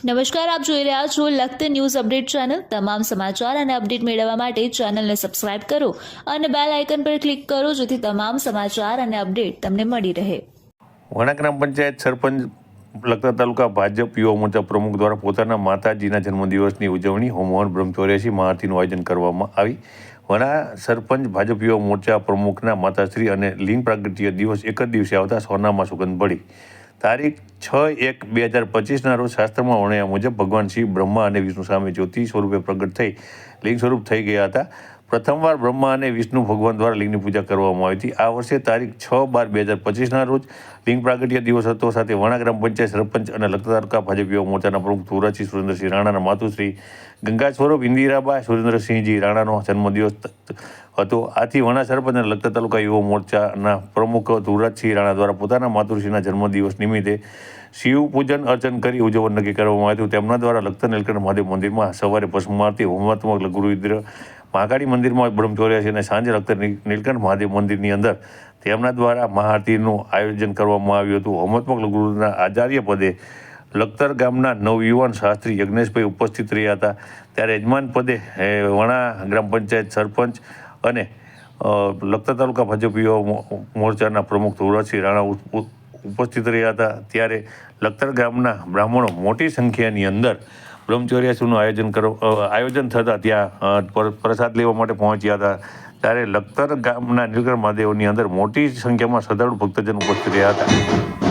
નમસ્કાર, આપ જોઈ રહ્યા છો લખત ન્યૂઝ અપડેટ ચેનલ। તમામ સમાચાર અને અપડેટ મેળવવા માટે ચેનલને સબસ્ક્રાઇબ કરો અને બેલ આઇકન પર ક્લિક કરો જેથી તમામ સમાચાર અને અપડેટ તમને મળી રહે। વણા ગ્રામ પંચાયત સરપંચ લખતર તાલુકા ભાજપ યુવા મોરચા પ્રમુખ દ્વારા પોતાના માતાજીના જન્મદિવસની ઉજવણી હોમહવન બ્રહ્મચર્યાસી મહાઆરતીનું આયોજન કરવામાં આવી। વણા સરપંચ ભાજપ યુવા મોરચા પ્રમુખના માતાશ્રી અને લિંગ પ્રાગટ્ય દિવસ એક જ દિવસે આવતા સોનામાં સુગંધ પડી। તારીખ 6/1/2025 રોજ શાસ્ત્રમાં વર્ણવ્યા મુજબ ભગવાન શિવ બ્રહ્મા અને વિષ્ણુ સામે જ્યોતિ સ્વરૂપે પ્રગટ થઈ લિંગ સ્વરૂપ થઈ ગયા હતા। પ્રથમવાર બ્રહ્મા અને વિષ્ણુ ભગવાન દ્વારા લિંગની પૂજા કરવામાં આવી હતી। આ વર્ષે તારીખ 6/12/2025 રોજ લિંગ પ્રાગટ્ય દિવસ હતો। સાથે વણા ગ્રામ પંચાયત સરપંચ અને લખતર તાલુકા ભાજપ યુવા મોરચાના પ્રમુખ ધુવરાજસિંહ સુરેન્દ્રસિંહ રાણાના માતુશ્રી ગંગા સ્વરૂપ ઇન્દિરાબા સુરેન્દ્રસિંહજી રાણાનો જન્મદિવસ હતો। આથી વણા સરપંચ અને લખતર તાલુકા યુવા મોરચાના પ્રમુખ ધુવરાજસિંહ રાણા દ્વારા પોતાના માતુશ્રીના જન્મદિવસ નિમિત્તે શિવ પૂજન અર્ચન કરી ઉજવણ નક્કી કરવામાં આવ્યું। તેમના દ્વારા લખતર નીલકંઠ મહાદેવ મંદિરમાં સવારે ભસ્મ આરતી, હોમાત્મક લઘુરુદ્ર મહાકાળી મંદિરમાં બ્રહ્મચર્યાસી અને સાંજે લખતર નીલકંઠ મહાદેવ મંદિરની અંદર તેમના દ્વારા મહાઆરતીનું આયોજન કરવામાં આવ્યું હતું। હોમાત્મક લઘુરુદ્રના આચાર્ય પદે લખતર ગામના નવયુવાન શાસ્ત્રી યજ્ઞેશભાઈ ઉપસ્થિત રહ્યા હતા। ત્યારે યજમાન પદે વણા ગ્રામ પંચાયત સરપંચ અને લખતર તાલુકા ભાજપ યુવા મોરચાના પ્રમુખ ધુવરાજસિંહ રાણા ઉપસ્થિત રહ્યા હતા। ત્યારે લખતર ગામના બ્રાહ્મણો મોટી સંખ્યાની અંદર બ્રહ્મચર્યાસીનું આયોજન થતાં ત્યાં પ્રસાદ લેવા માટે પહોંચ્યા હતા। ત્યારે લખતર ગામના નીલકંઠ મહાદેવની અંદર મોટી સંખ્યામાં શ્રદ્ધાળુ ભક્તજન ઉપસ્થિત રહ્યા હતા।